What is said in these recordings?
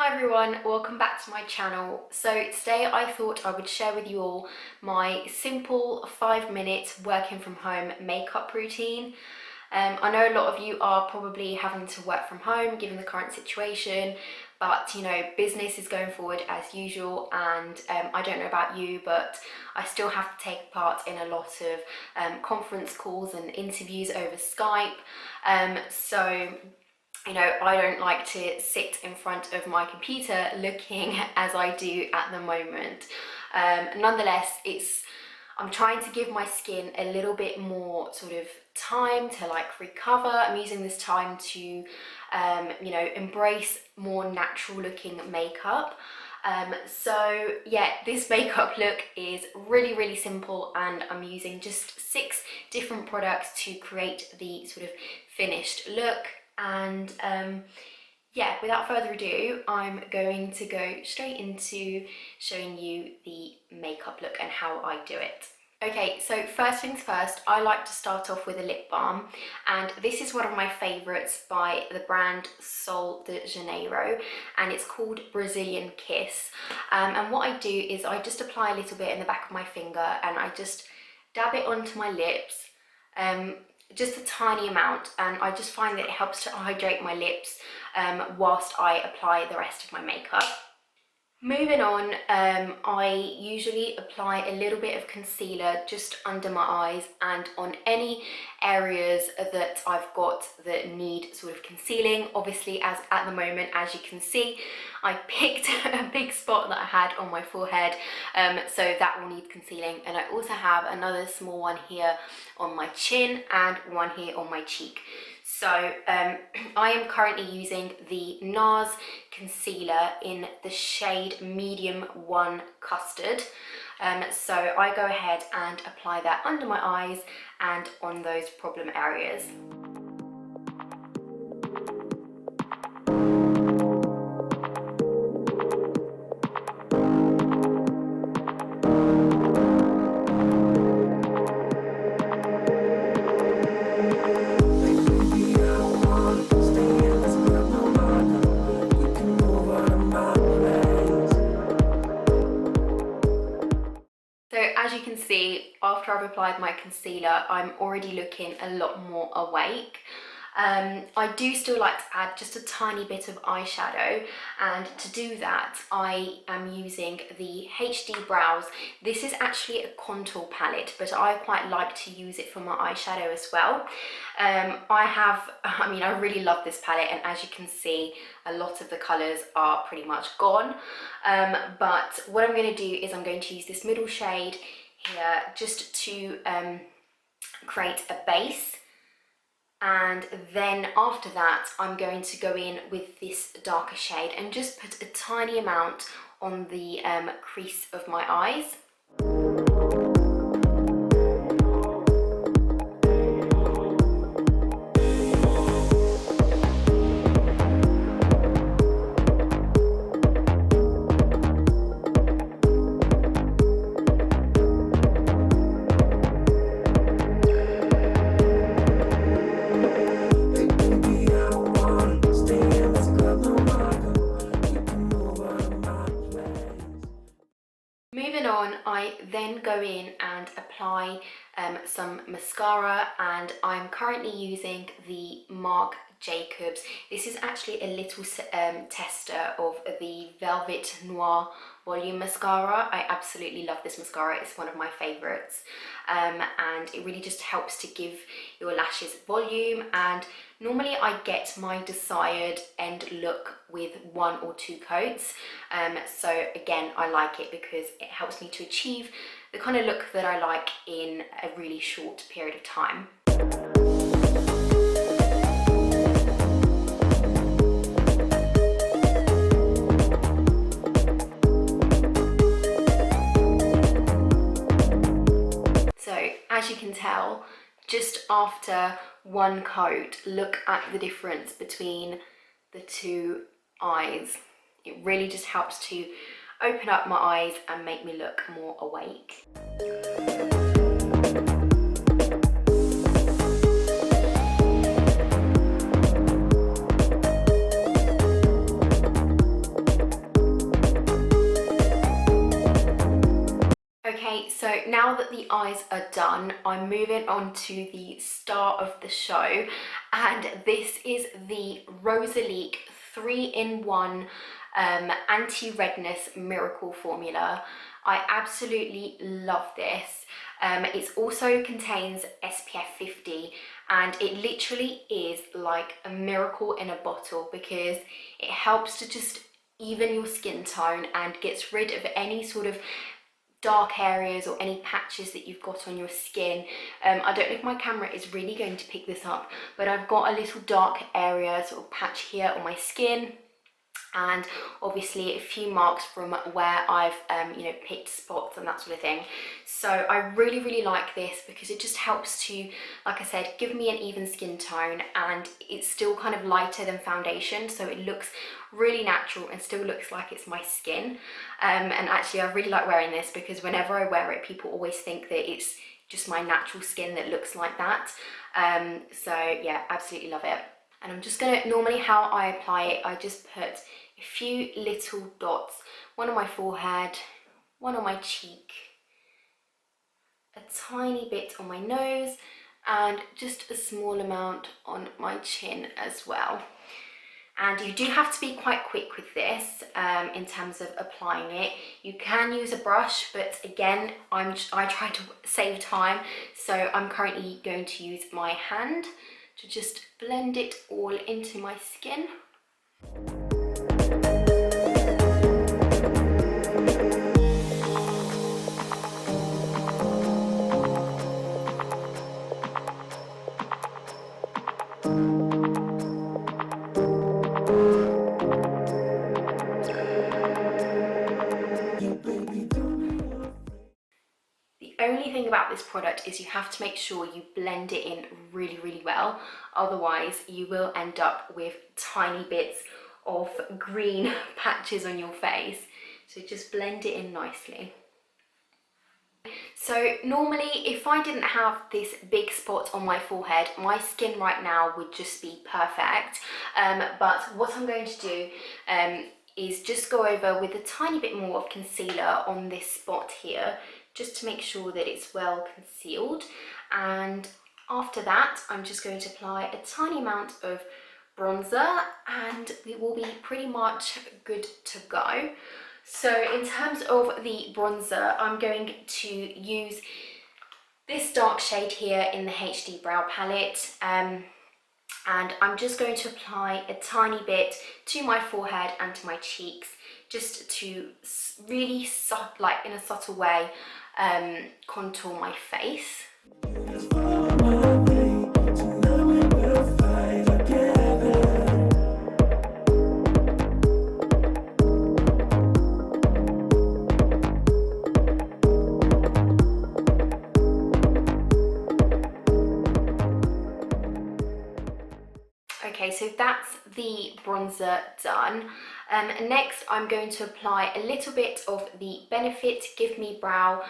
Hi everyone, welcome back to my channel. So today I thought I would share with you all my simple 5-minute working from home makeup routine. I know a lot of you are probably having to work from home given the current situation, but you know, business is going forward as usual, and I don't know about you, but I still have to take part in a lot of conference calls and interviews over Skype. So you know, I don't like to sit in front of my computer looking as I do at the moment. Nonetheless, I'm trying to give my skin a little bit more sort of time to like recover. I'm using this time to, you know, embrace more natural looking makeup. So yeah, this makeup look is really simple, and I'm using just 6 different products to create the sort of finished look. And yeah, without further ado, I'm going to go straight into showing you the makeup look and how I do it. Okay, so first things first, I like to start off with a lip balm, and this is one of my favorites by the brand Sol de Janeiro, and it's called Brazilian Kiss. And what I do is I just apply a little bit in the back of my finger, and I just dab it onto my lips, just a tiny amount, and I just find that it helps to hydrate my lips whilst I apply the rest of my makeup. Moving on, I usually apply a little bit of concealer just under my eyes and on any areas that I've got that need sort of concealing. Obviously, as at the moment, as you can see, I picked a big spot that I had on my forehead, so that will need concealing. And I also have another small one here on my chin and one here on my cheek. So I am currently using the NARS concealer in the shade Medium 1 Custard. So I go ahead and apply that under my eyes and on those problem areas. As you can see, after I've applied my concealer, I'm already looking a lot more awake. I do still like to add just a tiny bit of eyeshadow, and to do that I am using the HD Brows. This is actually a contour palette, but I quite like to use it for my eyeshadow as well. I really love this palette, and as you can see, a lot of the colours are pretty much gone. But what I'm going to do is I'm going to use this middle shade here just to create a base. And then after that, I'm going to go in with this darker shade and just put a tiny amount on the crease of my eyes. I then go in and apply some mascara, and I'm currently using the Marc Jacobs. This is actually a little tester of the Velvet Noir Volume Mascara. I absolutely love this mascara. It's one of my favorites, and it really just helps to give your lashes volume. And normally I get my desired end look with 1 or 2 coats. So again, I like it because it helps me to achieve the kind of look that I like in a really short period of time. So as you can tell, just after 1 coat, look at the difference between the 2 eyes. It really just helps to open up my eyes and make me look more awake. So now that the eyes are done, I'm moving on to the star of the show, and this is the Rosalique 3-in-1 anti-redness miracle formula. I absolutely love this. It also contains SPF 50, and it literally is like a miracle in a bottle because it helps to just even your skin tone and gets rid of any sort of dark areas or any patches that you've got on your skin. I don't know if my camera is really going to pick this up, but I've got a little dark area, sort of patch here on my skin, and obviously a few marks from where I've you know, picked spots and that sort of thing. So I really like this because it just helps to, like I said, give me an even skin tone, and it's still kind of lighter than foundation, so it looks really natural and still looks like it's my skin. And actually I really like wearing this because whenever I wear it, people always think that it's just my natural skin that looks like that. So yeah, absolutely love it. And I'm just gonna, normally how I apply it, I just put a few little dots, one on my forehead, one on my cheek, a tiny bit on my nose, and just a small amount on my chin as well. And you do have to be quite quick with this in terms of applying it. You can use a brush, but again, I try to save time, so I'm currently going to use my hand to just blend it all into my skin. The only thing about this product is you have to make sure you blend it in really well, otherwise you will end up with tiny bits of green patches on your face. So just blend it in nicely. So normally if I didn't have this big spot on my forehead, my skin right now would just be perfect. But what I'm going to do is just go over with a tiny bit more of concealer on this spot here, just to make sure that it's well concealed. And after that, I'm just going to apply a tiny amount of bronzer and we will be pretty much good to go. So in terms of the bronzer, I'm going to use this dark shade here in the HD Brow Palette, and I'm just going to apply a tiny bit to my forehead and to my cheeks, just to really, like in a subtle way, contour my face. Okay, so that's the bronzer done. Next, I'm going to apply a little bit of the Benefit Give Me Brow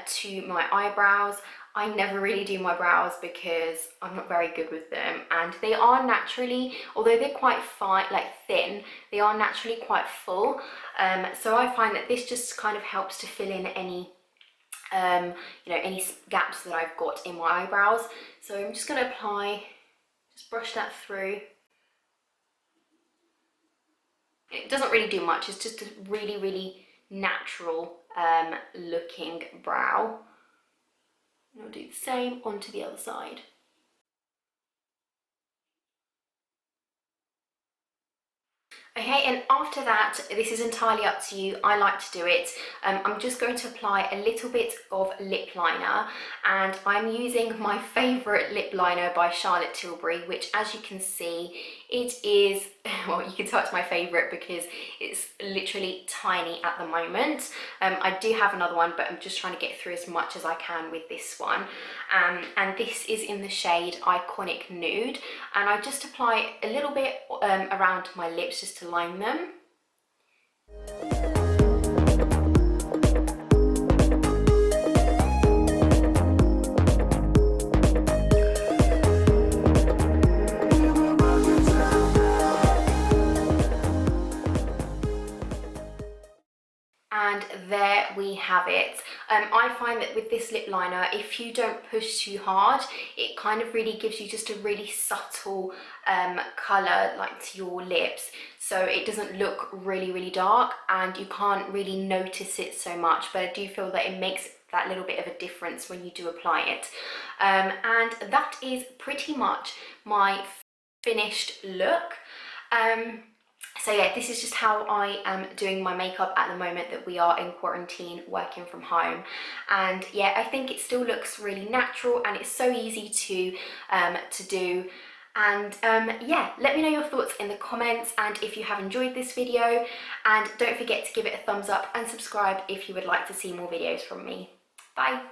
to my eyebrows. I never really do my brows because I'm not very good with them, and they are naturally, although they're quite fine, like thin, they are naturally quite full. So I find that this just kind of helps to fill in any you know, any gaps that I've got in my eyebrows. So I'm just going to apply, just brush that through. It doesn't really do much, it's just a really natural looking brow. And I'll do the same onto the other side. Okay, and after that, this is entirely up to you. I like to do it. I'm just going to apply a little bit of lip liner, and I'm using my favourite lip liner by Charlotte Tilbury, which, as you can see, it is, well, you can tell it's my favourite because it's literally tiny at the moment. I do have another one, but I'm just trying to get through as much as I can with this one. And this is in the shade Iconic Nude, and I just apply a little bit around my lips just to line them. And there we have it. I find that with this lip liner, if you don't push too hard, it kind of really gives you just a really subtle colour like to your lips, so it doesn't look really dark and you can't really notice it so much, but I do feel that it makes that little bit of a difference when you do apply it. And that is pretty much my finished look. So yeah, this is just how I am doing my makeup at the moment that we are in quarantine working from home. And yeah, I think it still looks really natural and it's so easy to do. And yeah, let me know your thoughts in the comments, and if you have enjoyed this video, and don't forget to give it a thumbs up and subscribe if you would like to see more videos from me. Bye.